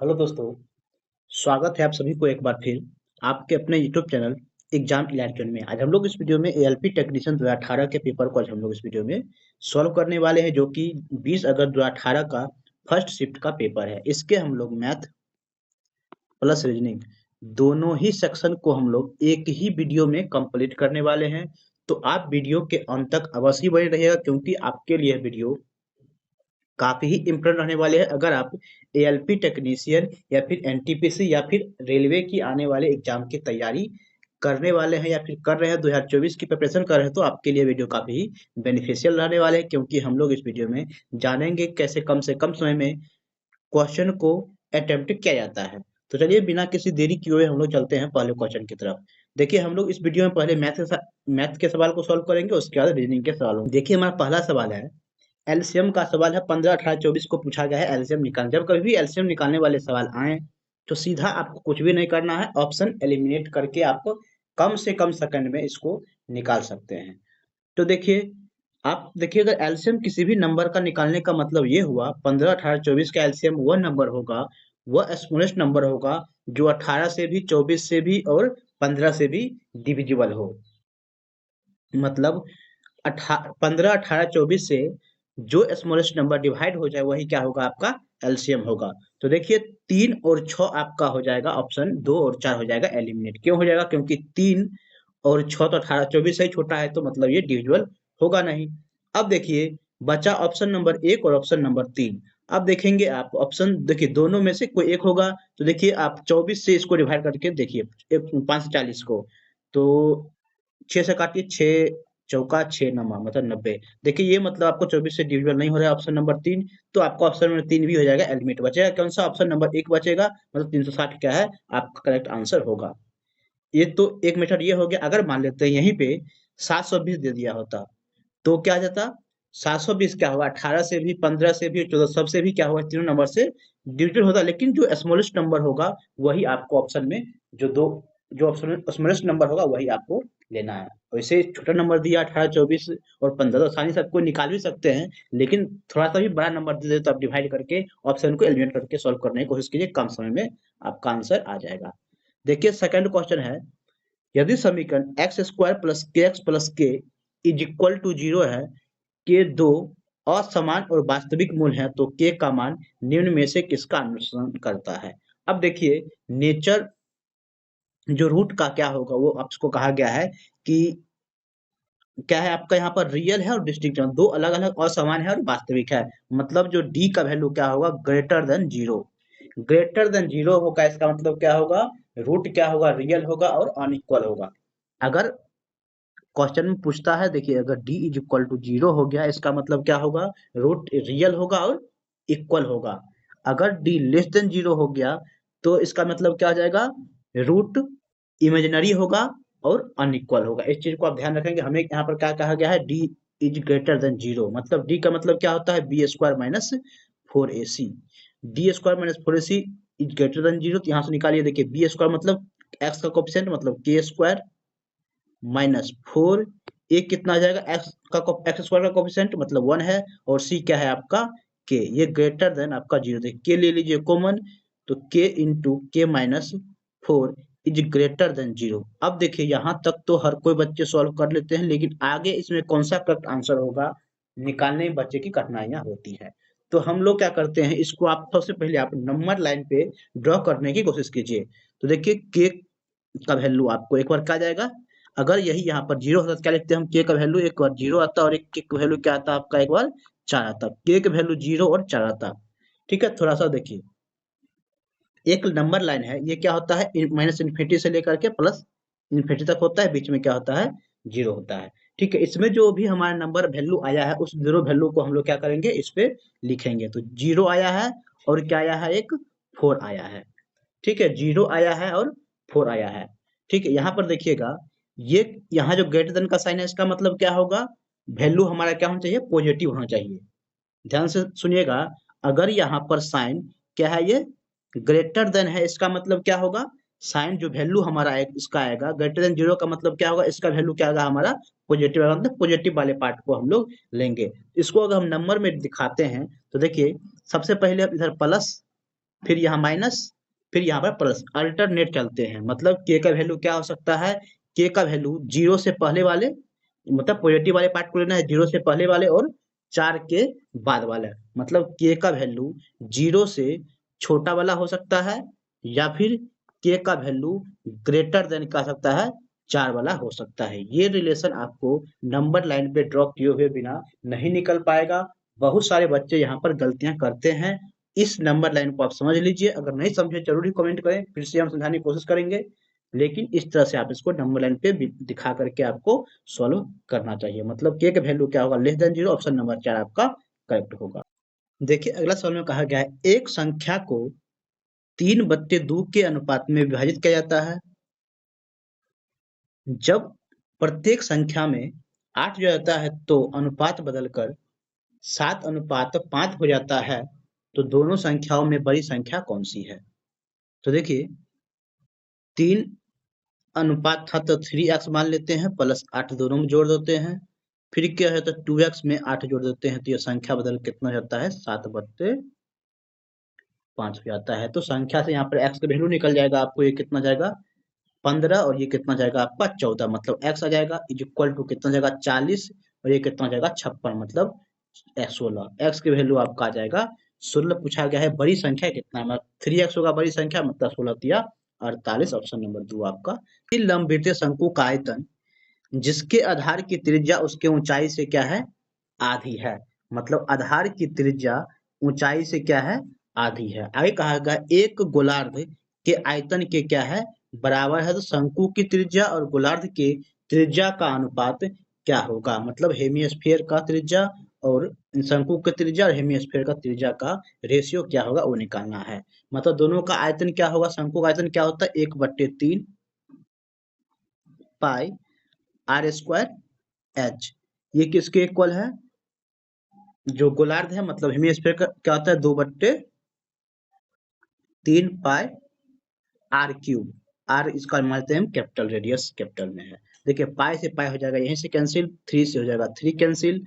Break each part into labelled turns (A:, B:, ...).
A: Hello दोस्तों, स्वागत है आप सभी को एक बार फिर आपके अपने यूट्यूब चैनल एग्जाम इलेक्ट्रॉन में। आज हम लोग इस वीडियो में एएलपी टेक्नीशियन 2018 के पेपर को आज हम लोग इस वीडियो में सॉल्व करने वाले हैं, जो कि 20 अगस्त 2018 का फर्स्ट शिफ्ट का पेपर है। इसके हम लोग मैथ प्लस रीजनिंग दोनों ही सेक्शन को हम लोग एक ही वीडियो में कंप्लीट करने वाले हैं। तो आप वीडियो के अंत तक अवश्य बने रहिएगा, क्योंकि आपके लिए वीडियो काफी ही इम्पोर्टेंट रहने वाले हैं। अगर आप एएलपी टेक्नीशियन या फिर एनटीपीसी या फिर रेलवे की आने वाले एग्जाम की तैयारी करने वाले हैं या फिर कर रहे हैं, 2024 की प्रिपरेशन कर रहे हैं, तो आपके लिए वीडियो काफी ही बेनिफिशियल रहने वाले हैं, क्योंकि हम लोग इस वीडियो में जानेंगे कैसे कम से कम समय में क्वेश्चन को अटेम्प्ट किया जाता है। तो चलिए बिना किसी देरी किए हुए हम लोग चलते हैं पहले क्वेश्चन की तरफ। देखिए, हम लोग इस वीडियो में पहले मैथ के सवाल को सॉल्व करेंगे, उसके बाद रीजनिंग के सवाल। देखिए, हमारा पहला सवाल है, एलसीएम का सवाल है। 15, 18, 24 को पूछा गया है एलसीएम निकाल। जब कभी भी एलसीएम निकालने वाले सवाल आए तो सीधा आपको कुछ भी नहीं करना है, ऑप्शन एलिमिनेट करके आपको कम से कम सेकंड में इसको निकाल सकते हैं। तो देखिए, आप देखिए, अगर एलसीएम किसी भी नंबर का निकालने का मतलब ये हुआ, 15, 18, 24 का एलसीएम वह नंबर होगा, वह स्मॉलेस्ट नंबर होगा जो 18 से भी, 24 से भी और 15 से भी डिविजिबल हो। मतलब 15, 18, 24 से जो स्मॉलेस्ट नंबर डिवाइड हो जाए वही क्या होगा, आपका एलसीएम होगा। तो देखिए, 3 और 6 आपका हो जाएगा, ऑप्शन 2 और 4 हो जाएगा एलिमिनेट। क्यों हो जाएगा? क्योंकि 3 और 6 तो 18, 24 से ही छोटा है, तो मतलब ये डिविजिबल होगा नहीं। अब देखिए, बचा ऑप्शन नंबर 1 और ऑप्शन नंबर 3। अब देखेंगे आप ऑप्शन, देखिए दोनों में से कोई एक होगा। तो देखिए, आप 24 से इसको डिवाइड करके देखिए, 5 से 40 को, तो 6 से काटिए, 6 चौका 6 नमा मतलब 90। देखिए, ये मतलब आपको 24 से डिविजिबल नहीं हो रहा है ऑप्शन नंबर 3, तो आपका ऑप्शन नंबर 3 भी हो जाएगा एलिमिनेट। बचेगा कौन सा? ऑप्शन नंबर 1 बचेगा, मतलब 360 क्या है आपका करेक्ट आंसर होगा। ये तो एक मेथड ये हो गया। अगर मान लेते हैं यहीं पे 720 दे दिया होता तो क्या आ जाता? 720 क्या होगा, 18 से भी, 15 से भी, 14 सबसे भी क्या होगा, तीनों नंबर से डिविजिबल होता। लेकिन जो स्मॉलेस्ट नंबर होगा वही आपको ऑप्शन में, जो दो जो ऑप्शन स्मॉलेस्ट नंबर होगा वही आपको लेना है। वैसे छोटा नंबर दिया 18, 24 और 15 तो आसानी से आपको निकाल भी सकते हैं, लेकिन थोड़ा सा भी बड़ा नंबर दे दे तो आप डिवाइड करके ऑप्शन को एलिमिनेट करके सॉल्व करने की कोशिश कीजिए, कम समय में आपका आंसर आ जाएगा। देखिए, सेकंड क्वेश्चन है, यदि समीकरण एक्स स्क्वायर प्लस के एक्स प्लस के इज इक्वल टू 0 है, के दो असमान और वास्तविक मूल हैं, तो के का मान निम्न में से किसका अनुसरण करता है? अब देखिए, नेचर जो रूट का क्या होगा, वो आपको कहा गया है कि क्या है आपका, यहाँ पर रियल है और डिस्टिंक्ट है, दो अलग अलग असमान है और वास्तविक है। मतलब जो डी का वैल्यू क्या होगा, greater than zero. Greater than zero होगा, इसका मतलब क्या होगा, रूट क्या होगा, रियल होगा और अनइक्वल होगा। अगर क्वेश्चन में पूछता है, देखिए, अगर d इज इक्वल टू 0 हो गया, इसका मतलब क्या होगा, रूट रियल होगा और इक्वल होगा। अगर d लेस देन 0 हो गया तो इसका मतलब क्या हो जाएगा, रूट इमेजिनरी होगा और अनइक्वल होगा। इस चीज को आप ध्यान रखेंगे। हमें यहाँ पर क्या कहा गया है, d इज ग्रेटर देन 0, मतलब d का मतलब क्या होता है, B square minus 4ac। D square minus 4ac is greater than 0, तो यहाँ से निकालिए। देखिए, बी स्क्वायर मतलब x का कोफिशिएंट, मतलब के स्क्वायर माइनस 4, ए कितना आ जाएगा, एक्स स्क्वायर का कोफिशिएंट मतलब 1 है, और सी क्या है आपका, के। ये ग्रेटर देन आपका 0, देखिए के ले लीजिए कॉमन, तो के इंटू के माइनस 4 इज ग्रेटर देन 0। अब देखिए, यहाँ तक तो हर कोई बच्चे सॉल्व कर लेते हैं, लेकिन आगे इसमें कौन सा करेक्ट आंसर होगा, निकालने में बच्चे की कठिनाइयां होती है। तो हम लोग क्या करते हैं, इसको आप सबसे पहले आप नंबर लाइन पे ड्रॉ करने की कोशिश कीजिए। तो देखिए, के का वैल्यू आपको एक बार क्या जाएगा, अगर यही यहाँ पर 0 होता तो क्या लिखते हैं हम, के का वैल्यू एक बार 0 आता और एक के का वैल्यू क्या आता आपका, एक बार 4 आता। के का वैल्यू 0 और 4 आता। ठीक है, थोड़ा सा देखिए, एक नंबर लाइन है, ये क्या होता है, माइनस इन्फिनिटी से लेकर के प्लस इन्फिनिटी तक होता है, बीच में क्या होता है, 0 होता है। ठीक है, इसमें जो भी हमारा नंबर वैल्यू आया है, उस 0 वैल्यू को हम लोग क्या करेंगे, इस पे लिखेंगे। तो 0 आया है और क्या आया है, एक 4 आया है। ठीक है, 0 आया है और 4 आया है। ठीक है, यहाँ पर देखिएगा, ये यहाँ जो ग्रेटर देन का साइन है, इसका मतलब क्या होगा, वैल्यू हमारा क्या होना चाहिए, पॉजिटिव होना चाहिए। ध्यान से सुनिएगा, अगर यहाँ पर साइन क्या है, ये ग्रेटर देन है, इसका मतलब क्या होगा, साइन जो वैल्यू हमारा इसका आएगा ग्रेटर देन 0 का मतलब क्या होगा, इसका वैल्यू क्या होगा हमारा, पॉजिटिव आएगा, मतलब पॉजिटिव वाले पार्ट को हम लोग लेंगे। इसको अगर हम नंबर में दिखाते हैं तो देखिए, सबसे पहले इधर प्लस फिर यहाँ माइनस, फिर यहाँ पर प्लस, अल्टरनेट चलते हैं। मतलब के का वैल्यू क्या हो सकता है, के का वैल्यू 0 से पहले वाले, मतलब पॉजिटिव वाले पार्ट को लेना है, 0 से पहले वाले और 4 के बाद वाला। मतलब के का वैल्यू 0 से छोटा वाला हो सकता है, या फिर के का वैल्यू ग्रेटर देन का सकता है 4 वाला हो सकता है। ये रिलेशन आपको नंबर लाइन पे ड्रॉ किए हुए बिना नहीं निकल पाएगा। बहुत सारे बच्चे यहाँ पर गलतियां करते हैं। इस नंबर लाइन को आप समझ लीजिए, अगर नहीं समझे जरूर ही कमेंट करें, फिर से हम समझाने की कोशिश करेंगे। लेकिन इस तरह से आप इसको नंबर लाइन पे दिखा करके आपको सॉल्व करना चाहिए। मतलब के का वैल्यू क्या होगा, लेस देन 0, ऑप्शन नंबर 4 आपका करेक्ट होगा। देखिए अगला सवाल में कहा गया है, एक संख्या को 3/2 के अनुपात में विभाजित किया जाता है। जब प्रत्येक संख्या में 8 जो जाता है तो अनुपात बदलकर 7:5 हो जाता है, तो दोनों संख्याओं में बड़ी संख्या कौन सी है। तो देखिए 3 अनुपात था तो 3x मान लेते हैं, प्लस 8 दोनों में जोड़ देते हैं। फिर क्या है तो 2x में 8 जोड़ देते हैं, तो यह संख्या बदल कितना हो जाता है, 7/5 हो जाता है। तो संख्या से यहाँ पर x का वैल्यू निकल जाएगा, आपको ये कितना जाएगा 15, और ये कितना जाएगा आपका 14। मतलब x आ जाएगा इज इक्वल टू कितना जाएगा 40, और ये कितना जाएगा 56, मतलब 16। x की वैल्यू आपका आ जाएगा 16। पूछा गया है बड़ी संख्या कितना है, मतलब 3x होगा बड़ी संख्या, मतलब 16 तिया 48, ऑप्शन नंबर 2 आपका। लंबवृत्तीय शंकु का आयतन जिसके आधार की त्रिज्या उसके ऊंचाई से क्या है, आधी है। मतलब आधार की त्रिज्या ऊंचाई से क्या है, आधी है। आगे कहा गया एक गोलार्ध के आयतन के क्या है, बराबर है। तो शंकु की त्रिज्या और गोलार्ध के त्रिज्या का अनुपात क्या होगा। मतलब हेमिस्फीयर का त्रिज्या और शंकु की त्रिज्या और हेमिस्फीयर का त्रिज्या का रेशियो क्या होगा वो निकालना है। मतलब दोनों का आयतन क्या होगा, शंकु का आयतन क्या होता है 1/3 पाई r² h। ये किसके इक्वल है, जो गोलार्ध है मतलब हेमिस्फीयर का क्या होता है 2/3 पाई r³। r इसका मानते हैं हम कैपिटल, रेडियस कैपिटल में है। देखिए पाई से पाई हो जाएगा, यहीं से कैंसिल, 3 से हो जाएगा 3 कैंसिल।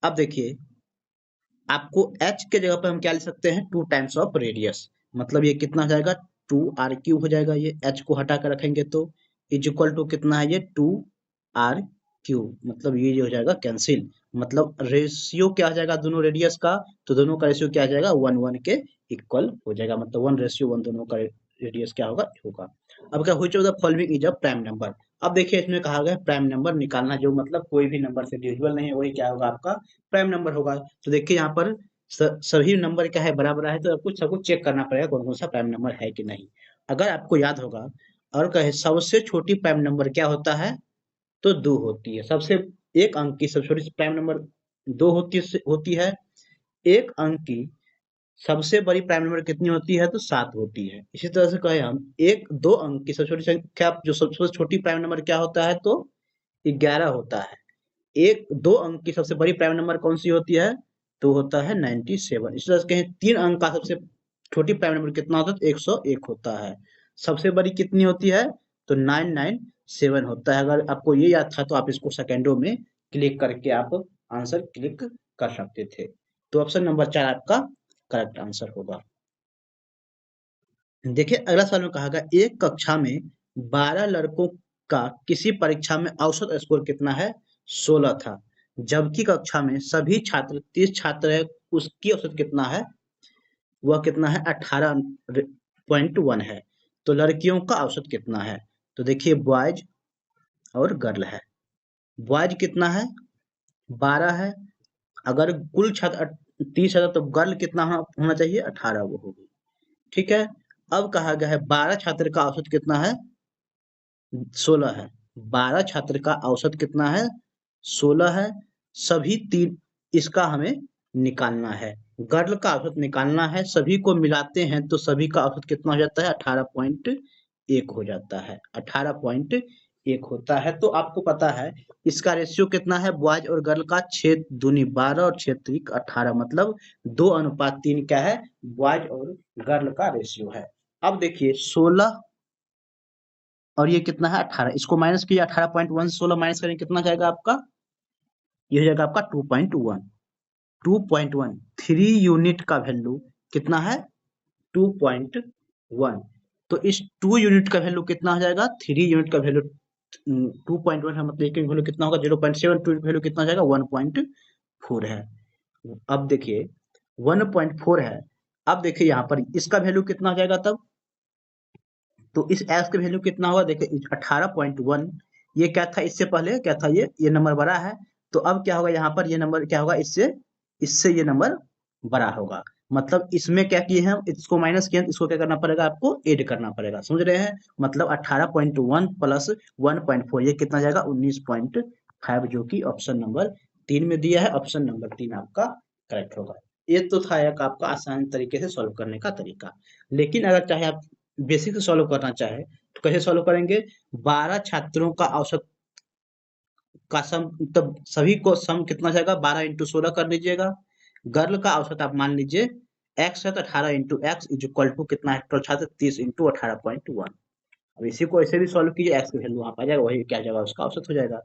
A: अब देखिए आपको h के जगह पर हम क्या लिख सकते हैं, 2 टाइम्स ऑफ रेडियस। मतलब ये कितना हो जाएगा 2r³ हो जाएगा। ये h को हटा कर रखेंगे तो इज इक्वल टू कितना है, ये 2r³। मतलब ये जो हो जाएगा कैंसिल। मतलब रेशियो क्या हो जाएगा दोनों रेडियस का, तो दोनों का रेशियो क्या आ जाएगा 1:1 के इक्वल हो जाएगा। मतलब 1:1 दोनों का रेडियस क्या होगा। अब क्या which of the following is a prime number. अब देखिए इसमें कहा गया प्राइम नंबर निकालना, जो मतलब कोई भी नंबर से डिविजिबल नहीं है वही क्या होगा आपका प्राइम नंबर होगा। तो देखिए यहाँ पर सभी नंबर क्या है बराबर है, तो आपको सबको चेक करना पड़ेगा कौन कौन सा प्राइम नंबर है कि नहीं। अगर आपको याद होगा और कहे सबसे छोटी प्राइम नंबर क्या होता है, तो 2 होती है। सबसे एक अंक की सबसे छोटी प्राइम नंबर 2 होती है। एक अंक की सबसे बड़ी प्राइम नंबर कितनी होती है, तो 7 होती है। इसी तरह से कहे हम एक दो अंक की सबसे छोटी संख्या, जो सबसे छोटी प्राइम नंबर क्या होता है, तो 11 होता है। एक दो अंक की सबसे बड़ी प्राइम नंबर कौन सी होती है, तो होता है 97। इस तरह से कहें 3 अंक का सबसे छोटी प्राइम नंबर कितना होता है, तो 101 होता है। सबसे बड़ी कितनी होती है, तो 997 होता है। अगर आपको ये याद था तो आप इसको सेकेंडों में क्लिक करके आप आंसर क्लिक कर सकते थे। तो ऑप्शन नंबर 4 आपका करेक्ट आंसर होगा। देखिए अगला सवाल में कहा गया एक कक्षा में 12 लड़कों का किसी परीक्षा में औसत स्कोर कितना है, 16 था। जबकि कक्षा में सभी छात्र 30 छात्र है, उसकी औसत कितना है, वह कितना है 18.1 है। तो लड़कियों का औसत कितना है, तो देखिए बॉयज और गर्ल है। बॉयज कितना है 12 है, अगर कुल छात्र 30 है तो गर्ल कितना होना चाहिए 18 वो होगी। ठीक है। अब कहा गया है 12 छात्र का औसत कितना है, 16 है। 12 छात्र का औसत कितना है, 16 है। सभी तीन इसका हमें निकालना है। गर्ल का औसत निकालना है, सभी को मिलाते हैं तो सभी का औसत कितना हो जाता है 18.1 हो जाता है। 18.1 होता है। तो आपको पता है इसका रेशियो कितना है, बॉयज और गर्ल का 6 दूनी 12 और 6 त्रिक 18, मतलब 2:3 क्या है, बॉयज और गर्ल का रेशियो है। अब देखिए 16 और ये कितना है 18, इसको माइनस कीजिए। 18.1 से 16 माइनस करेंगे कितना जाएगा आपका, ये हो जाएगा आपका 2.1। 2.1 3 यूनिट का वैल्यू कितना है 2.1। तो इस 2 यूनिट का वैल्यू कितना हो जाएगा, 3 यूनिट का वैल्यू 2.1 है, मतलब एक वैल्यू कितना होगा, 0.7, वैल्यू कितना हो जाएगा 1.4 है। अब देखिए 1.4 है। अब देखिए यहाँ पर इसका वैल्यू कितना हो जाएगा तब, तो इस एक्स का वैल्यू कितना होगा, देखिए 18.1। ये क्या था इससे पहले, क्या था ये नंबर बड़ा है। तो अब क्या होगा यहाँ पर, ये नंबर क्या होगा, इससे इससे ये नंबर बड़ा होगा। मतलब इसमें क्या किए हैं, इसको माइनस किए हैं, इसको क्या करना पड़ेगा, आपको ऐड करना पड़ेगा, समझ रहे हैं। मतलब 18.1 प्लस 1.4 ये कितना जाएगा 19.5, जो कि ऑप्शन नंबर 3 में दिया है। ऑप्शन नंबर 3 आपका करेक्ट होगा। ये तो था एक आपका आसान तरीके से सॉल्व करने का तरीका। लेकिन अगर चाहे आप बेसिक से सॉल्व करना चाहे तो कैसे सॉल्व करेंगे, 12 छात्रों का औसत का सम, तब सभी को सम कितना जाएगा, 12 इंटू 16 कर लीजिएगा। गर्ल का औसत आप मान लीजिए एक्स है, तो 18 into X is equal to कितना है, तो छात्र 30 इंटू 18.1। अब इसी को ऐसे भी सॉल्व कीजिए, एक्स की वैल्यू वहां पर आ जाएगा, वही क्या जाएगा उसका औसत हो जाएगा।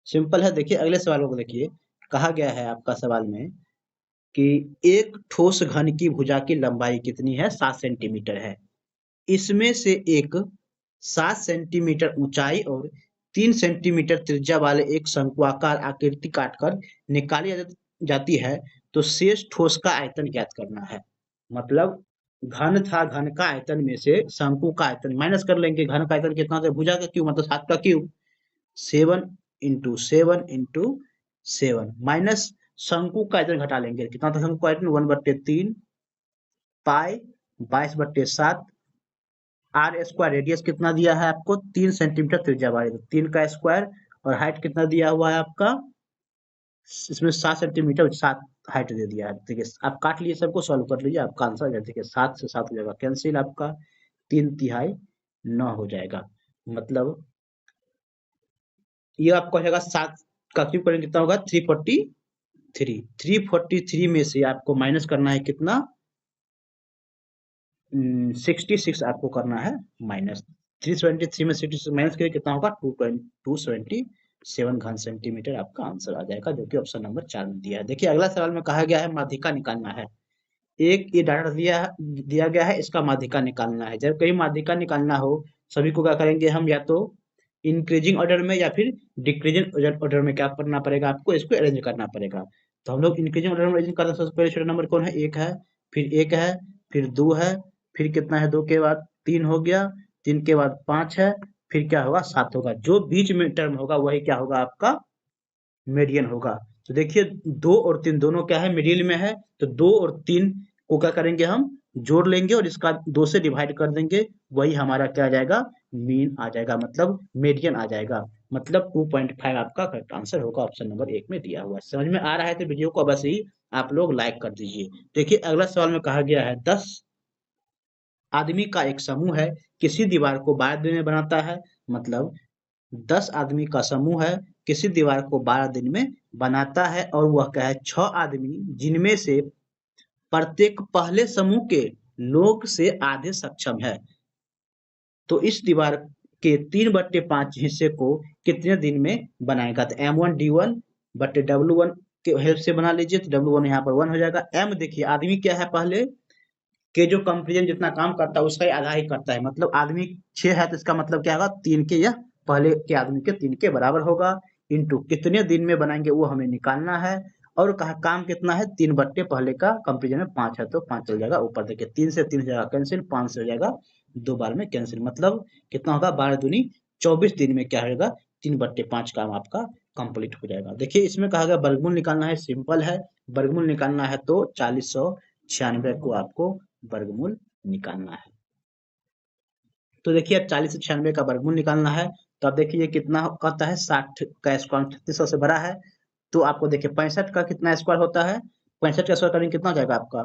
A: सिंपल है। देखिए अगले सवाल को देखिए, कहा गया है आपका सवाल में कि एक ठोस घन की भुजा की लंबाई कितनी है, 7 सेंटीमीटर है। इसमें से एक 7 सेंटीमीटर ऊंचाई और 3 सेंटीमीटर त्रिज्या वाले एक शंक्वाकार आकृति काटकर निकाली जाती है, तो शेष ठोस का आयतन ज्ञात करना है। मतलब घन था, घन का आयतन में से शंकु का आयतन माइनस कर लेंगे। घन का आयतन कितना था, भुजा का क्यूब मतलब 7 का क्यूब, 7 इंटू 7 माइनस शंकु का आयतन घटा लेंगे। कितना था शंकु का आयतन, 1/3 पाई 22/7। आर स्क्वायर रेडियस कितना दिया है आपको, 3 सेंटीमीटर त्रिज्या वाले, तो 3 का स्क्वायर। और हाइट कितना दिया हुआ है आपका, इसमें 7 सेंटीमीटर, 7 हाइट दे दिया है। ठीक है, आप काट लीजिए, सबको सॉल्व कर लीजिए, आपका आंसर आ जाएगा। ठीक है, 7 से 7 हो जाएगा कैंसिल, आपका 3 तिहाई 9 हो जाएगा। मतलब ये आपका हो जाएगा 7 का क्यूब करेंगे कितना होगा, 343। 343 में से आपको माइनस करना है कितना, 66 आपको करना है माइनस। 373 में 66 माइनस करिए कितना होगा, 277 घन सेंटीमीटर आपका आंसर आ जाएगा, जो कि ऑप्शन नंबर 4 में दिया है। देखिए अगला सवाल में कहा गया है माध्यिका निकालना है। एक ये डाटा दिया दिया गया है, इसका माध्यिका निकालना है। जब कहीं माध्यिका निकालना हो, सभी को क्या करेंगे हम, या तो इंक्रीजिंग ऑर्डर में या फिर डिक्रीजिंग ऑर्डर में क्या करना पड़ेगा, आपको इसको अरेंज करना पड़ेगा। तो हम लोग इंक्रीजिंग ऑर्डर में अरेंज करते हैं। सबसे पहले छोटा नंबर कौन है, एक है, फिर एक है, फिर दो है, फिर कितना है, दो के बाद 3 हो गया, 3 के बाद 5 है, फिर क्या होगा 7 होगा। जो बीच में टर्म होगा वही क्या होगा आपका मीडियन होगा। तो देखिए 2 और 3 दोनों क्या है, मिडिल में है। तो 2 और 3 को क्या करेंगे हम, जोड़ लेंगे और इसका 2 से डिवाइड कर देंगे, वही हमारा क्या आ जाएगा, मीन आ जाएगा, मतलब मीडियन आ जाएगा। मतलब 2.5 आपका करेक्ट आंसर होगा, ऑप्शन नंबर 1 में दिया हुआ है। समझ में आ रहा है तो वीडियो को बस ही आप लोग लाइक कर दीजिए। देखिए अगला सवाल में कहा गया है 10 आदमी का एक समूह है, किसी दीवार को 12 दिन में बनाता है। मतलब 10 आदमी का समूह है, किसी दीवार को 12 दिन में बनाता है, और वह क्या है, 6 आदमी, जिनमें से प्रत्येक पहले समूह के लोग से आधे सक्षम है, तो इस दीवार के 3/5 हिस्से को कितने दिन में बनाएगा। तो M1D1/W1 के हेल्प से बना लीजिए, तो W1 यहाँ पर 1 हो जाएगा। M देखिए आदमी क्या है, पहले के जो कंपेरिजन जितना काम करता है उसका आधा ही करता है। मतलब आदमी 6 है, तो इसका मतलब क्या होगा, 3 के, या पहले के आदमी के 3 के बराबर होगा। इंटू कितने दिन में बनाएंगे वो हमें निकालना है। और कहा काम कितना है, 3 बट्टे पहले का कंपेरिजन में 5 है, तो 5 चल जाएगा ऊपर। देखिए 3 से 3 हो जाएगा कैंसिल, 5 से हो जाएगा 2 बार में कैंसिल। मतलब कितना होगा, 12 दूनी 24 दिन में क्या होगा, 3/5 काम आपका कंप्लीट हो जाएगा। देखिए इसमें कहा गया वर्गमूल निकालना है, सिंपल है। वर्गमूल निकालना है तो 4096 को आपको वर्गमूल निकालना है। तो देखिए अब 40 से 96 का वर्गमूल निकालना है। तो अब देखिए कितना कहता है, 60 का स्क्वायर 3600 से बड़ा है। तो आपको देखिए 65 का कितना स्क्वायर होता है, 65 का स्क्वायर करेंगे कितना हो जाएगा आपका,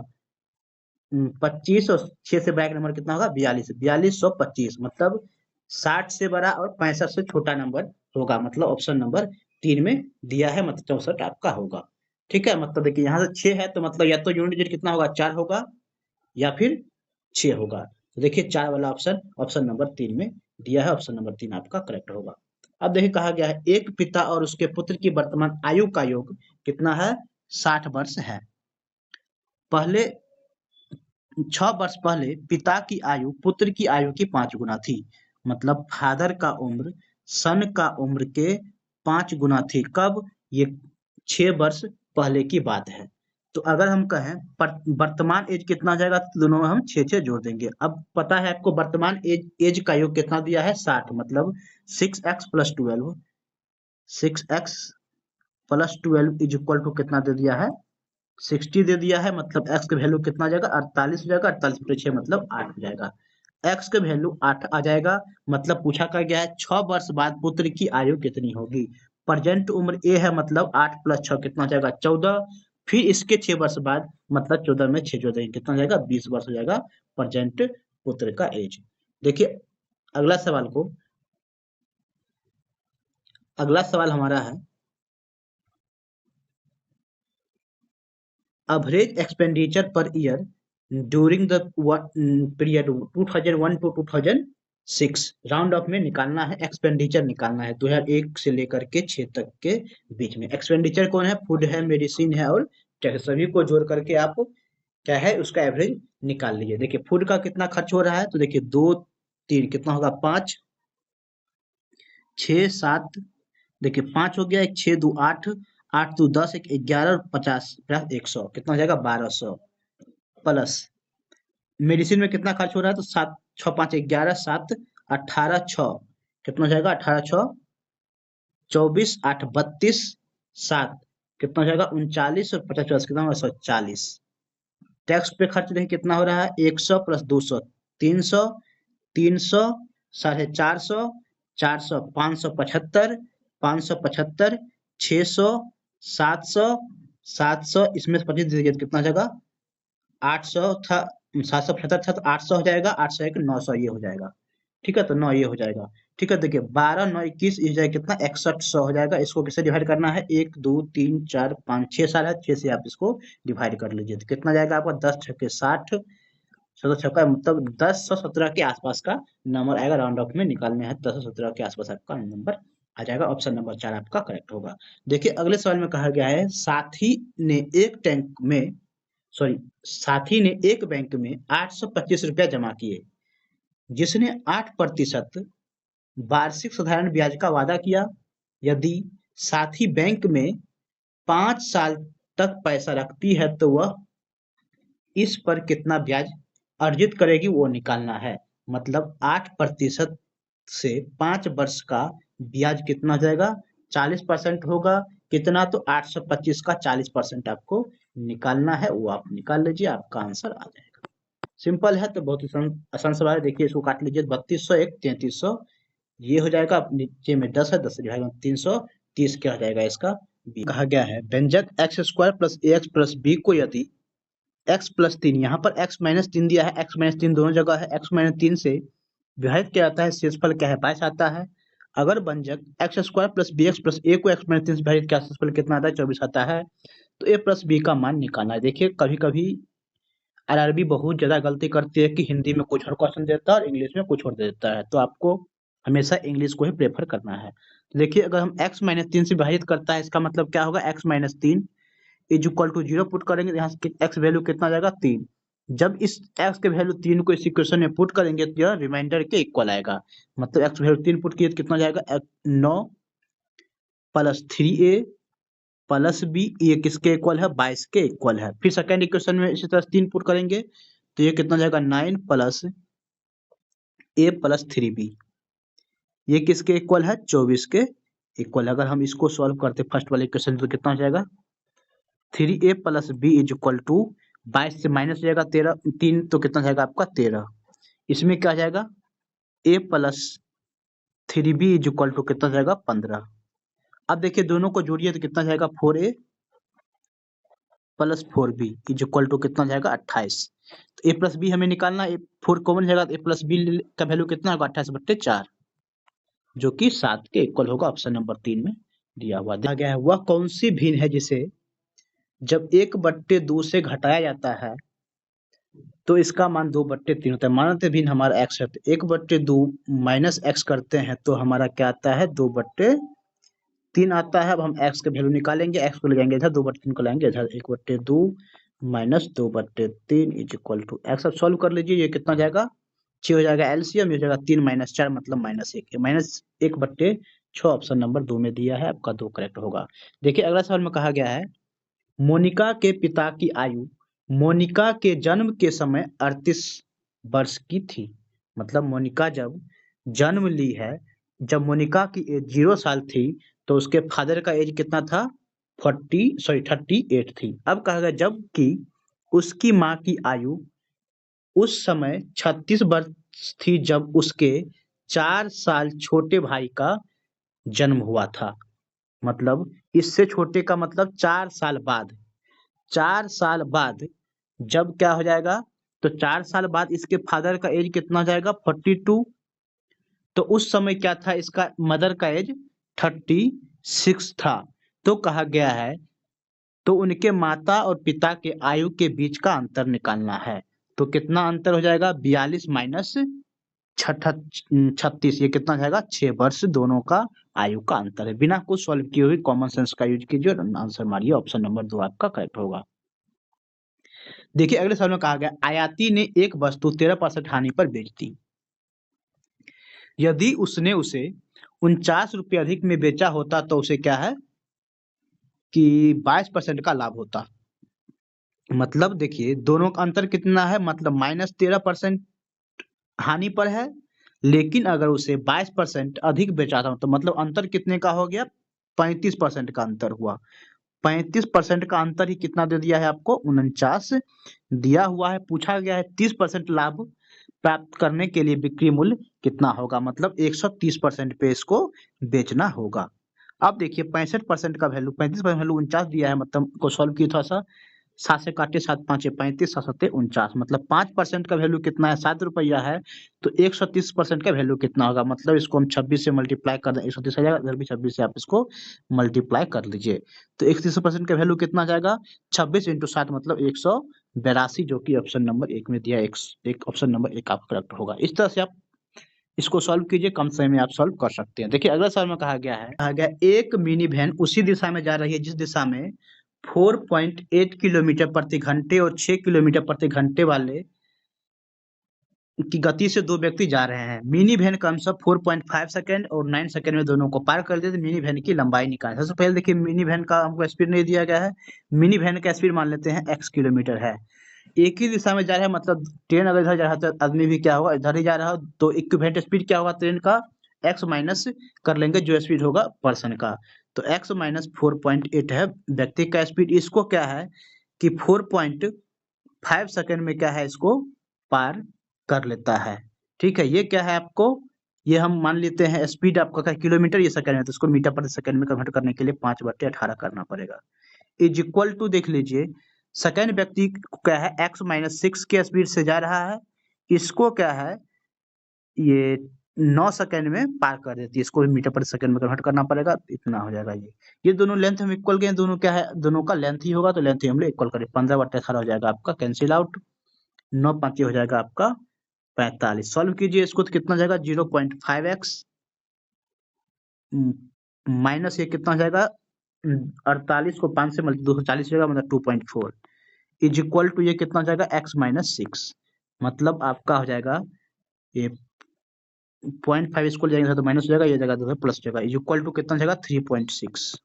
A: 25, और 6 से ब्रैकेट नंबर कितना होगा, 42, 4225। मतलब 60 से बड़ा और 65 से छोटा नंबर होगा। मतलब ऑप्शन नंबर 3 में दिया है, मतलब 64 आपका होगा। ठीक है, मतलब देखिए यहाँ से 6 है, तो मतलब या तो यूनिट डिजिट कितना होगा, 4 होगा, या फिर 6 होगा। तो देखिए 4 वाला ऑप्शन ऑप्शन नंबर 3 में दिया है, ऑप्शन नंबर 3 आपका करेक्ट होगा। अब देखिए कहा गया है एक पिता और उसके पुत्र की वर्तमान आयु का योग कितना है, 60 वर्ष है। पहले 6 वर्ष पहले पिता की आयु पुत्र की आयु की 5 गुना थी। मतलब फादर का उम्र सन का उम्र के 5 गुना थी। कब? ये 6 वर्ष पहले की बात है। तो अगर हम कहें वर्तमान एज कितना आ जाएगा, तो दोनों में हम 6 जोड़ देंगे। अब पता है आपको वर्तमान एज का योग कितना दिया है, 60। मतलब 6x plus 12, 6x plus 12 is equal to कितना दे दिया है, 60 दे दिया है। मतलब x का वैल्यू कितना आ जाएगा, 48 हो जाएगा। 48 बटे 6 मतलब 8 हो जाएगा। x का वैल्यू 8 आ जाएगा। मतलब पूछा क्या गया है, 6 वर्ष बाद पुत्र की आयु कितनी होगी। प्रेजेंट उम्र a है, मतलब 8 प्लस 6 कितना हो जाएगा, 14। फिर इसके 6 वर्ष बाद, मतलब 14 में 6 जोड़ देंगे, कितना हो जाएगा, 20 वर्ष हो जाएगा प्रेजेंट पुत्र का एज। देखिए अगला सवाल हमारा है, average expenditure per year during the period 2001 to 2006। Round of में निकालना है, एक्सपेंडिचर निकालना है 2001 से लेकर के 6 तक के बीच में। एक्सपेंडिचर कौन है, फूड है, मेडिसिन है और टैक्स, सभी को जोड़ करके आप क्या है उसका एवरेज निकाल लीजिए। देखिए फूड का कितना खर्च हो रहा है, तो देखिए 2 3 कितना होगा, 5 6 7, देखिए 5 हो गया, एक 6 2 8, 8 2 10, एक 11 और 50 प्लस 100 कितना हो जाएगा, 1200। प्लस मेडिसिन में कितना खर्च हो रहा है, तो 7 6 5 11 7 18 6 कितना हो जाएगा, 18 6 24 8 32 7 कितना हो जाएगा, 39 और 50 50 कितना होगा, 140। टैक्स पे खर्च देखिए कितना हो रहा है, 100 प्लस 200 300, 300 450, 400 575, 575 600 700, 700 इसमें से 25 दीजिए तो कितना हो जाएगा, 800 था, 775 था तो 800 हो जाएगा, 800 एक 900 ये हो जाएगा। ठीक है, तो 9 ये हो जाएगा। ठीक है, देखिए 12 9 21 इस जाएगा कितना, 6100 हो जाएगा। इसको किससे डिवाइड करना है, 1 2 3 4 5 6 साल है, 6 से आप इसको डिवाइड कर लीजिए तो कितना जाएगा आपका, 10 छक्के 60, 17 छक्का मतलब 1017 के आसपास का नंबर आएगा। राउंड ऑफ में निकालने हैं 1017 के आसपास आपका नंबर आ जाएगा। ऑप्शन नंबर 4 आपका करेक्ट होगा। देखिए अगले सवाल में कहा गया है, ने एक टैंक में सॉरी साथी ने एक बैंक में 825 रुपया जमा किए, जिसने 8% वार्षिक साधारण ब्याज का वादा किया। यदि साथी बैंक में 5 साल तक पैसा रखती है तो वह इस पर कितना ब्याज अर्जित करेगी, वो निकालना है। मतलब 8% से 5 वर्ष का ब्याज कितना हो जाएगा, 40% होगा। कितना, तो 825 का 40% आपको निकालना है, वो आप निकाल लीजिए, आपका आंसर आ जाएगा। सिंपल है, तो बहुत ही आसान सवाल है। देखिए इसको काट लीजिए, 3200 एक 3300 ये हो जाएगा। नीचे में 10 है, 10 से डिवाइड 330 क्या हो जाएगा इसका, बी। कहा गया है व्यंजक एक्स स्क्वायर प्लस ए एक्स प्लस बी को यदि एक्स प्लस 3, यहाँ पर एक्स माइनस 3 दिया है, एक्स माइनस 3 दोनों जगह है, एक्स माइनस 3 से विभाजित किया जाता है, शेषफल क्या है, 22 आता है। अगर व्यंजक X square plus B X plus A को एक्स माइनस 3 से विभाजित किया, शेषफल कितना आता है, 24 आता है। तो ए प्लस बी का मान निकालना है। देखिए कभी कभी आरआरबी बहुत ज्यादा गलती करती है कि हिंदी में कुछ और क्वेश्चन देता है और इंग्लिश में कुछ और दे देता है, तो आपको हमेशा इंग्लिश को ही प्रेफर करना है। तो देखिए अगर हम x माइनस 3 से विभाजित करता है, इसका मतलब क्या होगा, x minus 3 is equal to 0 put करेंगे, यहाँ से x वैल्यू कितना आ जाएगा, 3। जब इस x के वैल्यू 3 को इस इक्वेशन में पुट करेंगे तो यह रिमाइंडर के इक्वल आएगा। मतलब x वैल्यू 3 पुट किए तो कितना जाएगा, 9 प्लस 3a प्लस बी, ये किसके इक्वल है, 22 के इक्वल है। फिर सेकंड इक्वेशन में इसी तरह 3 पुट करेंगे तो ये कितना जाएगा, 9 प्लस ए प्लस 3b, ये किसके इक्वल है, 24 के इक्वल। अगर हम इसको सॉल्व करते फर्स्ट वाले इक्वेशन तो कितना हो जाएगा, 3a plus B is equal to 22 से माइनस हो जाएगा 13 3 तो कितना जाएगा आपका 13। इसमें क्या जाएगा, a plus 3b is equal to कितना जाएगा 15। अब देखिए दोनों को जोड़िए तो कितना जाएगा, 4a plus 4b is equal to कितना जाएगा 28। तो a प्लस बी हमें निकालना है, 4 कॉमन जाएगा तो a प्लस बी का वैल्यू कितना होगा, 28/4 जो कि 7 के इक्वल होगा। ऑप्शन नंबर 3 में दिया हुआ गया है। वह कौन सी भिन्न है जिसे जब 1/2 से घटाया जाता है तो इसका मान 2/3 होता है। मानते भिन्न हमारा x है, तो 1/2 माइनस x करते हैं तो हमारा क्या आता है, 2/3 आता है। अब हम x के वैल्यू निकालेंगे, x को ले जाएंगे इधर, 2/3 को लाएंगे इधर, 1/2 -2/3 इज इक्वल टू एक्स। अब सॉल्व कर लीजिए, ये कितना जाएगा 6 हो जाएगा एलसीएम, ये हो जाएगा 3 - 4 मतलब -1, -1/6 ऑप्शन नंबर 2 में दिया है, आपका 2 करेक्ट होगा। देखिए अगला सवाल में कहा गया है मोनिका के पिता की आयु मोनिका के जन्म के समय 38 वर्ष की थी। मतलब मोनिका जब जन्म ली है, जब मोनिका की एज 0 साल थी, तो उसके फादर का एज कितना था 38 थी। अब कहा गया जबकि उसकी माँ की आयु उस समय 36 वर्ष थी जब उसके 4 साल छोटे भाई का जन्म हुआ था। मतलब इससे छोटे का मतलब 4 साल बाद, 4 साल बाद जब क्या हो जाएगा, तो 4 साल बाद इसके फादर का एज कितना हो जाएगा 42। तो उस समय क्या था, इसका मदर का एज 36 था। तो कहा गया है तो उनके माता और पिता के आयु के बीच का अंतर निकालना है। तो कितना अंतर हो जाएगा 42 माइनस 36, ये कितना जाएगा 6 वर्ष दोनों का आयु का अंतर है। बिना कुछ सॉल्व किए हुए कॉमन सेंस का यूज कीजिए और आंसर मारिए, ऑप्शन नंबर 2 आपका करेक्ट होगा। देखिए अगले सवाल में कहा गया आयाती ने एक वस्तु 13% हानि पर बेच दी। यदि उसने उसे 49 रुपये अधिक में बेचा होता तो उसे क्या है कि 22% का लाभ होता। मतलब देखिए दोनों का अंतर कितना है, मतलब -13% हानि पर है, लेकिन अगर उसे 22% अधिक बेचा था तो मतलब अंतर कितने का हो गया 35% का अंतर हुआ। 35% का अंतर ही कितना दे दिया है आपको 49 दिया हुआ है। पूछा गया है 30% लाभ प्राप्त करने के लिए बिक्री मूल्य कितना होगा, मतलब 130% पे इसको बेचना होगा। अब देखिए 65% का वैल्यू 35% वैल्यू 49 दिया है, मतलब को सॉल्व किया थोड़ा सा 7 से काटे 7 5 35 7 7 49, मतलब 5% का वैल्यू कितना है 7 रुपया है, तो 130% का वैल्यू कितना होगा, मतलब इसको हम 26 से मल्टीप्लाई कर दें 130 आ जाएगा, इधर भी 26 से आप इसको मल्टीप्लाई कर लीजिए। तो 130% का वैल्यू कितना जाएगा 26 × 7 मतलब 182, जो कि ऑप्शन नंबर 1 में दिया है। एक ऑप्शन नंबर 1 आपका करेक्ट होगा। इस तरह से आप इसको सॉल्व कीजिए, कम समय में आप सॉल्व कर सकते हैं। देखिए अगला सवाल में कहा गया एक मिनी वैन उसी दिशा में जा रही है जिस दिशा में 4.8 किलोमीटर प्रति घंटे और 6 किलोमीटर प्रति घंटे वाले की गति से दो व्यक्ति जा रहे हैं। मिनी वैन का आंसर 4.5 सेकंड और 9 सेकंड में दोनों को पार कर देते। मिनी वैन की लंबाई निकालें। सबसे पहले देखिए मिनी वैन का हमको स्पीड नहीं दिया गया है। मिनी वैन का स्पीड मान लेते हैं x किलोमीटर है। एक ही दिशा में जा रहा है, मतलब ट्रेन अगर इधर जा रहा है तो आदमी भी क्या होगा इधर ही जा रहा हो, तो इक्विवेलेंट स्पीड क्या होगा ट्रेन का x माइनस कर लेंगे जो स्पीड होगा पर्सन का, तो x माइनस 4.8 है व्यक्ति का स्पीड। इसको क्या है कि 4.5 सेकंड में क्या है इसको पार कर लेता है। ठीक है, ये क्या है आपको, ये हम मान लेते हैं स्पीड आपका क्या किलोमीटर, ये सेकंड है तो इसको मीटर प्रति सेकंड में कन्वर्ट करने के लिए 5/18 करना पड़ेगा। इज इक्वल टू देख लीजिए सेकंड व्यक्ति को क्या है x माइनस 6 के स्पीड से जा रहा है, इसको क्या है ये 9 सेकंड में पार कर देती है, इसको भी मीटर प्रति सेकंड में कन्वर्ट करना पड़ेगा, इतना हो जाएगा। ये दोनों लेंथ हम इक्वल के दोनों क्या है दोनों का लेंथ ही होगा, तो लेंथ ही हम लोग इक्वल करें 15/18 हो जाएगा आपका कैंसिल आउट, 9 5 हो जाएगा आपका 45। सॉल्व कीजिए इसको तो कितना जाएगा 0.5x माइनस ये कितना हो जाएगा 48 को 5 से मल्टी 240 हो जाएगा, मतलब 2.4 इज इक्वल टू ये कितना हो जाएगा x माइनस 6, मतलब आपका हो जाएगा ये 0.5 इसको ले जाएंगे तो माइनस हो जाएगा, ये जगह प्लस हो जाएगा, इज इक्वल टू कितना हो जाएगा 3.6।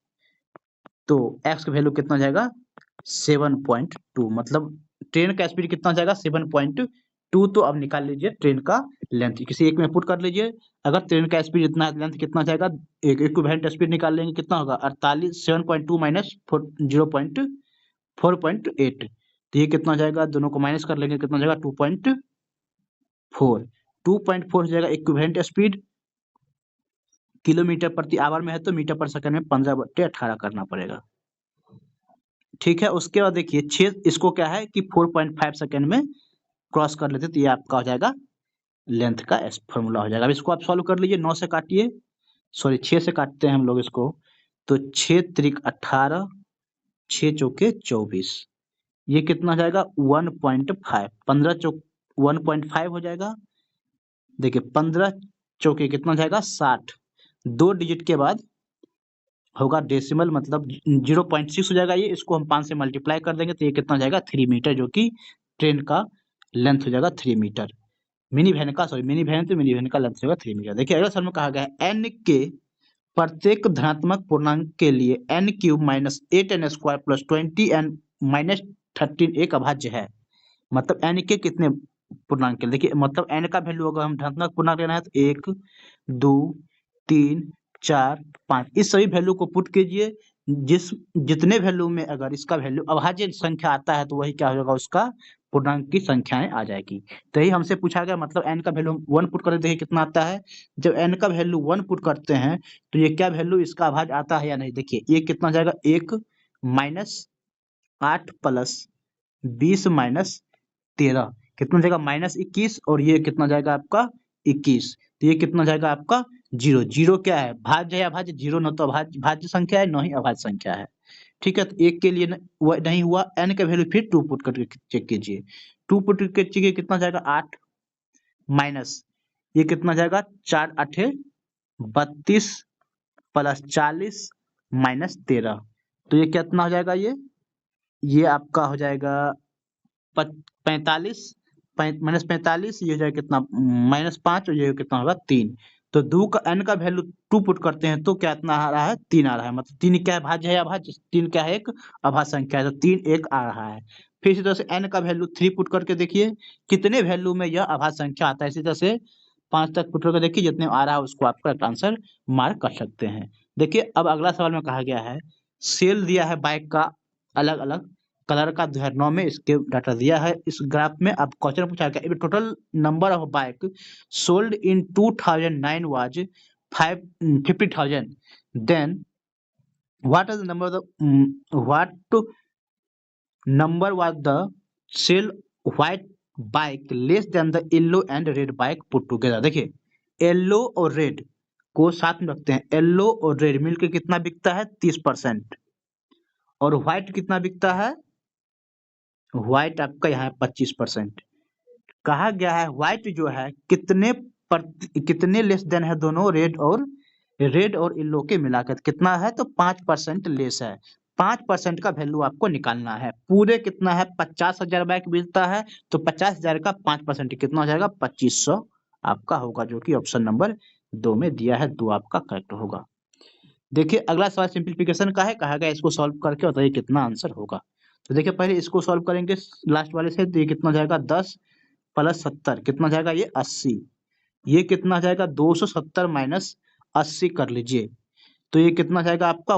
A: तो x का वैल्यू कितना हो जाएगा 7.2, मतलब ट्रेन का स्पीड कितना हो जाएगा 7.2। तो अब निकाल लीजिए ट्रेन का लेंथ, किसी एक में पुट कर लीजिए। अगर ट्रेन का स्पीड इतना है लेंथ कितना जाएगा, एक इक्विवेलेंट स्पीड निकाल लेंगे कितना होगा 48 7.2 माइनस 0.4.8, तो ये कितना जाएगा दोनों को माइनस कर लेंगे कितना जाएगा 2.4 हो जाएगा इक्विवेलेंट स्पीड। किलोमीटर प्रति आवर में है तो मीटर पर सेकंड में 15/18 करना पड़ेगा। ठीक है, उसके बाद देखिए 6 इसको क्या है कि 4.5 सेकंड में क्रॉस कर लेते तो ये आपका हो जाएगा लेंथ का फॉर्मूला हो जाएगा। अब इसको आप सॉल्व कर लीजिए, 9 से काटिए, सॉरी 6 से काटते हैं हम लोग इसको, तो 6 त्रिक 18 6 चौके 24, ये कितना जाएगा 1.5, 15 चौक 1.5 हो जाएगा। देखिए 15 चौके कितना जाएगा 60, 2 डिजिट के बाद होगा डेसिमल मतलब 0.6 हो जाएगा ये। इसको हम 5 से मल्टीप्लाई कर देंगे तो ये कितना हो जाएगा 3 मीटर, जो कि ट्रेन का लेंथ हो जाएगा 3 मीटर। मिनी वैन का मिनी वैन का लेंथ होगा 3 मीटर। देखिए अगला सवाल में कहा गया है एन के प्रत्येक धनात्मक पूर्णांक के लिए N cube minus 8n square plus 20n minus 13 एक अभाज्य है। मतलब एन के कितने पूर्णांक के लिए, देखिए मतलब एन का वैल्यू अगर हम धनात्मक पूर्णांक लेना है तो 1 2 3 4 5 इस सभी वैल्यू को पुट कीजिए। जितने वैल्यू में अगर इसका वैल्यू अभाज्य संख्या आता है तो वही क्या होगा, उसका पूर्णांक की संख्याएं आ जाएगी। तो यही हमसे पूछा गया, मतलब एन का वैल्यू 1 पुट कर देखिए कितना आता है। जब एन का वैल्यू 1 पुट करते हैं तो ये क्या वैल्यू इसका अभाज्य आता है या नहीं, देखिए ये कितना हो जाएगा 1 माइनस 8 प्लस 20 माइनस 13 कितना हो जाएगा -21, और ये कितना जाएगा आपका 21। तो ये कितना जाएगा आपका 0। 0 क्या है, भाज्य है अभाज्य, 0 न तो भाज्य संख्या है न ही अभाज्य संख्या है। ठीक है, तो एक के लिए नहीं हुआ, n का वैल्यू फिर 2 पुट करके चेक कीजिए। 2 पुट करके चेक कितना जाएगा 8 माइनस ये कितना जाएगा 4 8 32 प्लस 40 माइनस 13। तो ये कितना हो जाएगा, ये आपका हो जाएगा 45 माइनस 45, ये हो जाएगा कितना -5, और ये कितना होगा 3। तो दो का n का वैल्यू 2 पुट करते हैं तो क्या इतना आ रहा है 3 आ रहा है। मतलब 3 क्या है, भाज्य है अभाज्य, 3 क्या है एक अभाज्य संख्या है, तो 3 1 आ रहा है। फिर इसी तरह से n का वैल्यू 3 पुट करके देखिए कितने वैल्यू में यह अभाज्य संख्या आता है। इसी तरह से 5 तक पुट करके देखिए, जितने आ रहा है उसको आप करेक्ट आंसर मार्क कर सकते हैं। देखिए अब अगला सवाल में कहा गया है सेल दिया है बाइक का अलग अलग कलर का 2009 में इसके डाटा दिया है। इस ग्राफ में अब क्वेश्चन पूछा गया if total number of bike sold in 2009 was 50,000 then what is the number of the what number was the sale white bike less than the yellow and red bike put together. देखिए yellow और red को साथ में रखते हैं, yellow और red मिलकर कितना बिकता है 30%, और व्हाइट कितना बिकता है, व्हाइट आपका यहाँ 25%। कहा गया है व्हाइट जो है कितने लेस देन है दोनों रेड और येलो के मिलाकर कितना है, तो 5% लेस है। 5% का वैल्यू आपको निकालना है। पूरे कितना है 50,000 बाइक मिलता है, तो 50,000 का 5% कितना हो जाएगा 2500 आपका होगा, जो कि ऑप्शन नंबर 2 में दिया है। 2 आपका करेक्ट होगा। देखिए अगला सवाल सिंप्लीफिकेशन का है, कहा गया इसको सॉल्व करके बताइए कितना आंसर होगा। तो देखिए पहले इसको सॉल्व करेंगे लास्ट वाले से, तो ये कितना हो जाएगा 10 प्लस 70 कितना जाएगा ये 80। ये कितना जाएगा 270 माइनस 80 कर लीजिए, तो ये कितना जाएगा आपका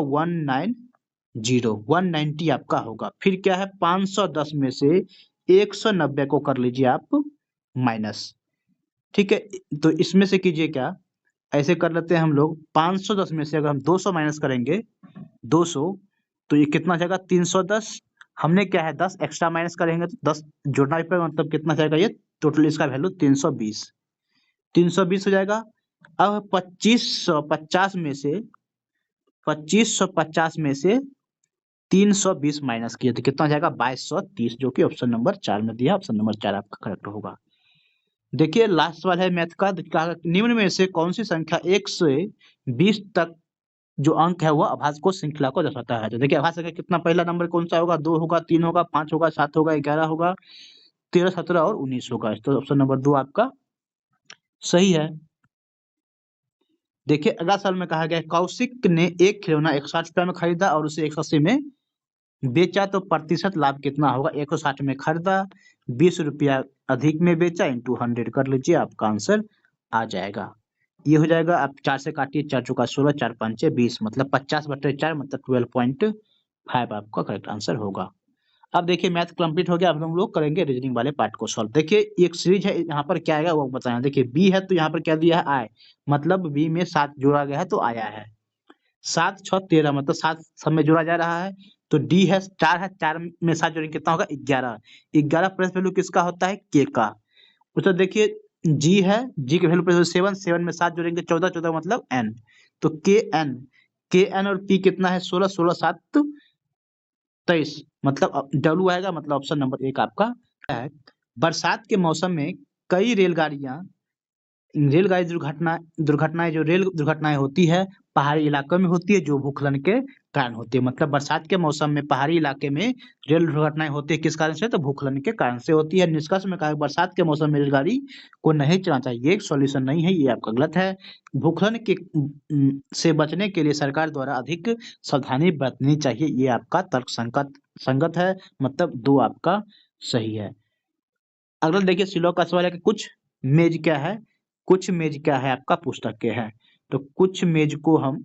A: 190 आपका होगा। फिर क्या है 510 में से 190 को कर लीजिए आप माइनस। ठीक है, तो इसमें से कीजिए क्या, ऐसे कर लेते हैं हम लोग 510 में से अगर हम 200 माइनस करेंगे 200, तो ये कितना जाएगा 310। हमने क्या है 10 एक्स्ट्रा माइनस करेंगे तो 10 जोड़ना भी पड़ेगा, मतलब कितना जाएगा ये टोटल इसका वैल्यू 320 हो जाएगा। अब 2550 में से 320 माइनस किया तो कितना जाएगा 2230, जो कि ऑप्शन नंबर 4 में दिया। ऑप्शन नंबर 4 आपका करेक्ट होगा। देखिए लास्ट सवाल है मैथ का, निम्न में से कौन सी संख्या 1 से 20 तक जो अंक है वह अभाज्य को श्रृंखला को दर्शाता है। तो देखिए अभाज्य संख्या कितना, पहला नंबर कौन सा होगा, 2 होगा, 3 होगा, 5 होगा, 7 होगा, 11 होगा, 13 17 और 19 होगा। तो ऑप्शन नंबर 2 आपका सही है। देखिए अगला सवाल में कहा गया है कौशिक ने एक खिलौना 160 रुपए में खरीदा और उसे 180 में बेचा, तो प्रतिशत लाभ कितना होगा। 160 में खरीदा, 20 रुपया अधिक में बेचा, इंटू 100 कर लीजिए, आपका आंसर आ जाएगा। ये हो जाएगा, आप 4 से काटिए, 4 चौका 16, 4 5 20, मतलब 50/4 मतलब 12.5 आपका करेक्ट आंसर होगा। अब देखिए मैथ कंप्लीट हो गया। अब हम लोग करेंगे रीजनिंग वाले पार्ट को सॉल्व। देखिए एक सीरीज है, यहाँ पर क्या आएगा वो बताना। देखिए बी है तो यहाँ पर क्या दिया है आई, मतलब बी में 7 जोड़ा गया है तो आया है। 7 6 13 मतलब 7 सब में जोड़ा जा रहा है। तो डी है 4 में 7 जोड़ेंगे कितना होगा 11। 11 प्लस वैल्यू किसका होता है के का। तो देखिए जी है, जी के वैल्यू प्लस 7 में 7 जोड़ेंगे 14 14 मतलब एन। तो के एन और पी कितना है 16 16 7 23, मतलब डब्ल्यू आएगा, मतलब ऑप्शन नंबर 1 आपका है। बरसात के मौसम में कई रेलगाड़ियां रेलगाड़ी दुर्घटनाएं जो रेल दुर्घटनाएं होती है पहाड़ी इलाकों में होती है, जो भूस्खलन के कारण होती है। मतलब बरसात के मौसम में पहाड़ी इलाके में रेल दुर्घटनाएं होती है, किस कारण से? तो भूस्खलन के कारण से होती है। निष्कर्ष में कहा बरसात के मौसम में रेलगाड़ी को नहीं चलाना चाहिए, ये एक सॉल्यूशन नहीं है, ये आपका गलत है। भूस्खलन के से बचने के लिए सरकार द्वारा अधिक सावधानी बरतनी चाहिए, ये आपका तर्क संगत है। मतलब 2 आपका सही है। अगला देखिए सिलो का सवाल है कि कुछ मेज क्या है? कुछ मेज क्या है? आपका पुस्तकें है। तो कुछ मेज को हम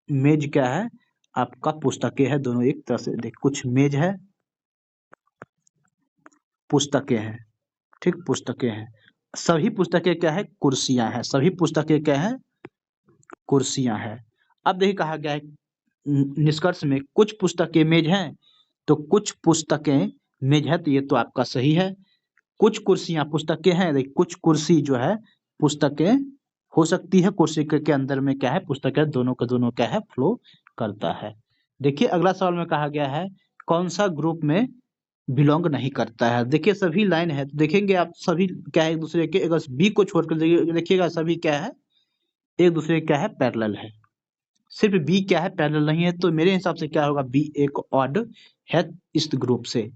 A: मेज क्या है? आपका पुस्तकें है। दोनों एक तरह से देख, कुछ मेज है, पुस्तकें हैं। ठीक, पुस्तकें हैं। सभी पुस्तकें क्या है? कुर्सियां हैं। सभी पुस्तकें क्या है? कुर्सियां हैं। अब देखिए कहा गया है निष्कर्ष में कुछ पुस्तकें मेज हैं, तो कुछ पुस्तकें मेज है, तो ये तो आपका सही है। कुछ कुर्सियां पुस्तकें हैं, देखिए कुछ कुर्सी जो है पुस्तकें हो सकती है, कुर्सी के अंदर में क्या है? पुस्तकें, दोनों का दोनों क्या है? फ्लो करता है। देखिए अगला सवाल में कहा गया है कौन सा ग्रुप में बिलोंग नहीं करता है? देखिए सभी लाइन है, तो देखेंगे आप सभी क्या है एक दूसरे के, अगर बी को छोड़कर देखिएगा सभी क्या है? एक दूसरे के क्या है? पैरेलल है। सिर्फ बी क्या है? पैरेलल नहीं है, तो मेरे हिसाब से क्या होगा? बी एक ऑड है इस ग्रुप से।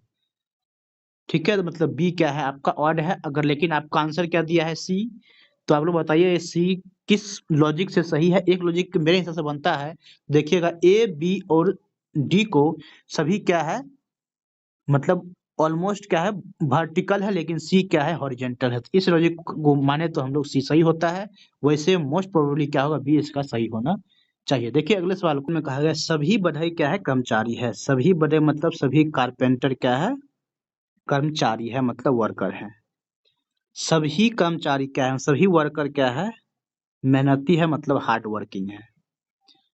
A: ठीक है, तो मतलब बी क्या है? आपका ऑड है। अगर लेकिन आपका आंसर क्या दिया है? सी। तो आप लोग बताइए सी किस लॉजिक से सही है? एक लॉजिक मेरे हिसाब से बनता है, देखिएगा ए बी और डी को सभी क्या है? मतलब ऑलमोस्ट क्या है? वर्टिकल है, लेकिन सी क्या है? हॉरिजेंटल है। तो इस लॉजिक को माने तो हम लोग सी सही होता है। वैसे मोस्ट प्रोबेबली क्या होगा? बी इसका सही होना चाहिए। देखिए अगले सवाल में कहा गया सभी बढ़ई क्या है? कर्मचारी है। सभी बढ़ई मतलब सभी कारपेंटर क्या है? कर्मचारी है, मतलब वर्कर है। सभी कर्मचारी क्या है? सभी वर्कर क्या है? मेहनती है, मतलब हार्ड वर्किंग है।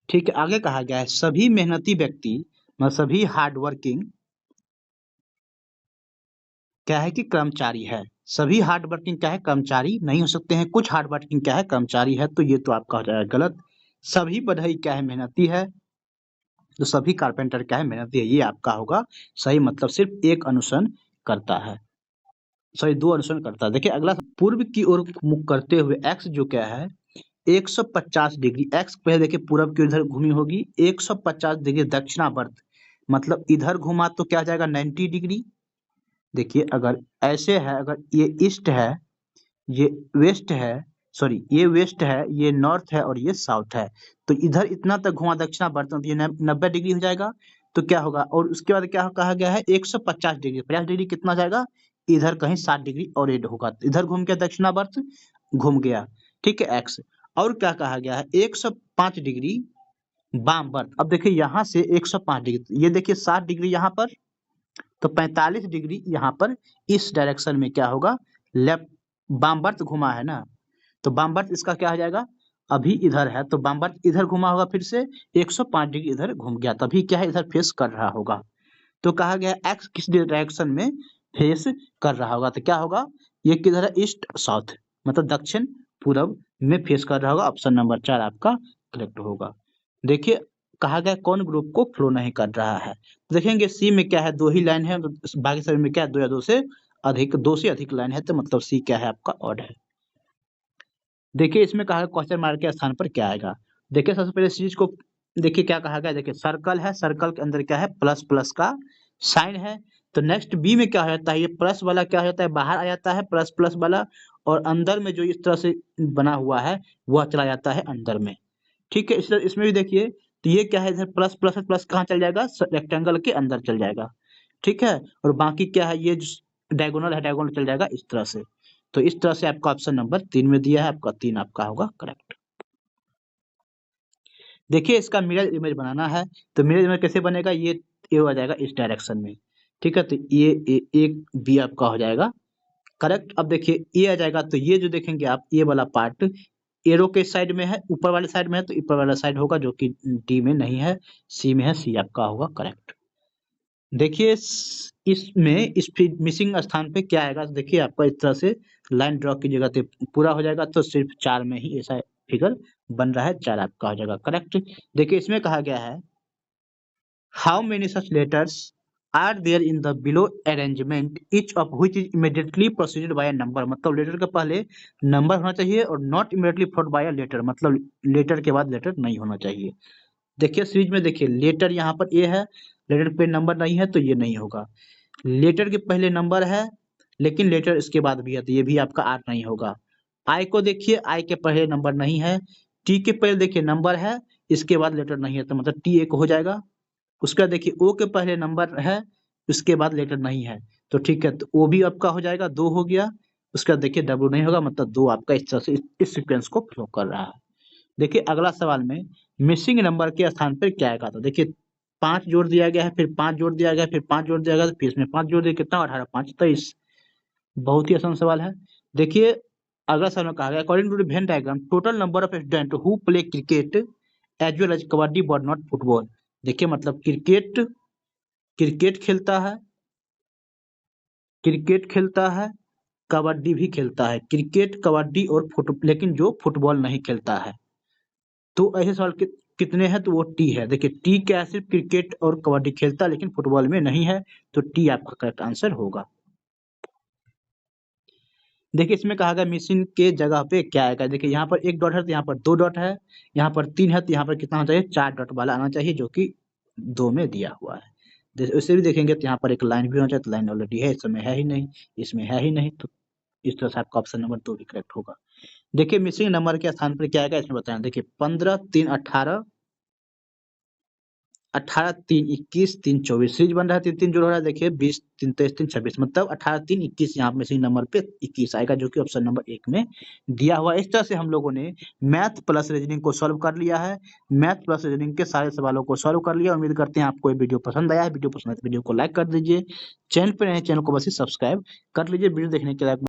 A: ठीक है, आगे कहा गया है सभी मेहनती व्यक्ति मतलब सभी हार्ड वर्किंग क्या है? कि कर्मचारी है। सभी हार्ड वर्किंग क्या है? कर्मचारी नहीं हो सकते हैं। कुछ हार्ड वर्किंग क्या है? कर्मचारी है, तो ये तो आपका हो जाएगा गलत। सभी बढ़ई क्या है? मेहनती है, तो सभी कारपेंटर क्या है? मेहनती है, ये आपका होगा सही। मतलब सिर्फ एक अनुसरण करता है, सॉरी 2 अनुसरण करता है। देखिए अगला पूर्व की ओर मुख करते हुए एक्स जो क्या है? 150 डिग्री। एक्स पहले देखिए पूरब की इधर घूमी होगी, 150 डिग्री दक्षिणावर्त मतलब इधर घुमा तो क्या आ जाएगा? 90 डिग्री। देखिए अगर ऐसे है, अगर ये ईस्ट है, ये वेस्ट है, सॉरी ये वेस्ट है, ये नॉर्थ है और ये साउथ है, तो इधर इतना तक घुमा दक्षिणावर्त तो ये 90 डिग्री हो जाएगा। तो क्या होगा? और उसके बाद क्या कहा गया है? 150 डिग्री, 50 डिग्री कितना जाएगा? इधर कहीं 60 डिग्री और एड होगा, तो इधर घूम गया दक्षिणावर्त, घूम गया। ठीक है एक्स। और क्या कहा गया है? 105 डिग्री वामवर्त। अब देखिए यहाँ से 105 डिग्री, ये देखिए 60 डिग्री यहाँ पर, तो 45 डिग्री यहाँ पर इस डायरेक्शन में क्या होगा? लेफ्ट वामवर्त घुमा है ना, तो वामवर्त इसका क्या हो जाएगा? अभी इधर है, तो वामवर्त इधर घुमा होगा, फिर से 105 डिग्री इधर घूम गया, तभी क्या है? इधर फेस कर रहा होगा। तो कहा गया एक्स किस डायरेक्शन में फेस कर रहा होगा? तो क्या होगा? ये किधर है? ईस्ट साउथ मतलब दक्षिण पूरब में फेस कर रहा होगा। ऑप्शन नंबर 4 आपका करेक्ट होगा। देखिए कहा गया कौन ग्रुप को फ्लो नहीं कर रहा है? देखेंगे सी में क्या है? 2 ही लाइन है, तो बाकी सभी में क्या है? 2 या 2 से अधिक, 2 से अधिक लाइन है, तो मतलब सी क्या है? आपका ऑड है। देखिए इसमें कहा है क्वेश्चन मार्क के स्थान पर क्या आएगा? देखिए सबसे पहले इस चीज को देखिए क्या कहा गया? देखिए सर्कल है, सर्कल के अंदर क्या है? प्लस प्लस का साइन है। तो नेक्स्ट बी में क्या हो जाता है? ये प्लस वाला क्या हो जाता है? बाहर आ जाता है प्लस प्लस वाला, और अंदर में जो इस तरह से बना हुआ है वह चला जाता है अंदर में। ठीक है, इसमें भी देखिए, तो ये क्या है? इधर प्लस प्लस है, प्लस कहाँ चल जाएगा? रेक्टेंगल के अंदर चल जाएगा। ठीक है, और बाकी क्या है? ये डायगोनल है, डायगोनल चल जाएगा इस तरह से। तो इस तरह से आपका ऑप्शन नंबर 3 में दिया है, आपका 3 आपका होगा करेक्ट। देखिए इसका मिरर इमेज बनाना है, तो मिरर इमेज कैसे बनेगा? ये हो जाएगा इस डायरेक्शन में। ठीक है, तो ये एक बी आपका हो जाएगा करेक्ट। अब देखिए ये आ जाएगा, तो ये जो देखेंगे आप, ये वाला पार्ट एरो के साइड में है, ऊपर वाले साइड में है, तो ऊपर वाला साइड होगा, जो कि डी में नहीं है, सी में है, सी आपका होगा करेक्ट। देखिए इसमें इस मिसिंग स्थान पे क्या आएगा? देखिए आपका इस तरह से लाइन ड्रॉ कीजिएगा तो पूरा हो जाएगा, तो सिर्फ 4 में ही ऐसा फिगर बन रहा है, 4 आपका हो जाएगा करेक्ट। देखिए इसमें कहा गया है how many such letters are there in the below arrangement each of which is immediately proceeded by a number, मतलब लेटर के पहले नंबर होना चाहिए और not immediately followed by a letter, मतलब लेटर के बाद लेटर नहीं होना चाहिए। देखिए सीरीज में देखिए लेटर यहाँ पर ए है, लेटर पे नंबर नहीं है तो ये नहीं होगा। लेटर के पहले नंबर है लेकिन लेटर इसके बाद भी है तो ये भी आपका आर नहीं होगा। आई को देखिए, आई के पहले नंबर नहीं है, टी के पहले देखिए नंबर है, इसके बाद लेटर नहीं है तो मतलब टी एक हो जाएगा। उसका देखिए ओ के पहले नंबर है, उसके बाद लेटर नहीं है तो ठीक है, तो ओ भी आपका हो जाएगा, दो हो गया। उसका देखिए डब्ल्यू नहीं होगा, मतलब दो आपका इस तरह से इस सीक्वेंस को फ्लो कर रहा है। देखिए अगला सवाल में मिसिंग नंबर के स्थान पर क्या आएगा, तो देखिए 5 जोड़ दिया गया है, फिर 5 जोड़ दिया गया है, फिर 5 जोड़ दिया गया है, फिर इसमें 5 जोड़ दिया, कितना 18, 5 23। बहुत ही आसान सवाल है। देखिए अगला सवाल में कहा गया according to the Venn diagram total number of student who play cricket as well as kabaddi but not football. देखिए मतलब क्रिकेट क्रिकेट खेलता है, क्रिकेट खेलता है, कबड्डी भी खेलता है, क्रिकेट कबड्डी और फुट लेकिन जो फुटबॉल नहीं खेलता है। तो ऐसे सवाल कितने हैं, तो वो टी है। देखिए टी क्या है, सिर्फ क्रिकेट और कबड्डी खेलता है लेकिन फुटबॉल में नहीं है, तो टी आपका करेक्ट आंसर होगा। देखिए इसमें कहा गया मिसिंग के जगह पे क्या आएगा, देखिए यहाँ पर एक डॉट है तो यहाँ पर दो डॉट है, यहाँ पर तीन है तो यहाँ पर कितना होना चाहिए, 4 डॉट वाला आना चाहिए जो कि 2 में दिया हुआ है। उसे भी देखेंगे तो यहाँ पर एक लाइन भी होना चाहिए, तो लाइन ऑलरेडी है, इसमें है ही नहीं, इसमें है ही नहीं, तो इस तरह से आपका ऑप्शन नंबर 2 भी करेक्ट होगा। देखिए मिसिंग नंबर के स्थान पर क्या आएगा इसमें बताएं, देखिए 15 3 18 18 3 21 3 24 सीरीज बन रहा है, 3 3 जोड़ हो रहा है, देखिए 20 3 23 3 26, मतलब 18 3 21 यहाँ मिसिंग नंबर पे 21 आएगा जो कि ऑप्शन नंबर 1 में दिया हुआ है। इस तरह से हम लोगों ने मैथ प्लस रीजनिंग को सॉल्व कर लिया है, मैथ प्लस रीजनिंग के सारे सवालों को सॉल्व कर लिया। उम्मीद करते हैं आपको ये वीडियो पसंद आया है। वीडियो पसंद आए तो वीडियो को लाइक कर दीजिए, चैनल पर नए चैनल को बस सब्सक्राइब कर लीजिए। वीडियो देखने के लिए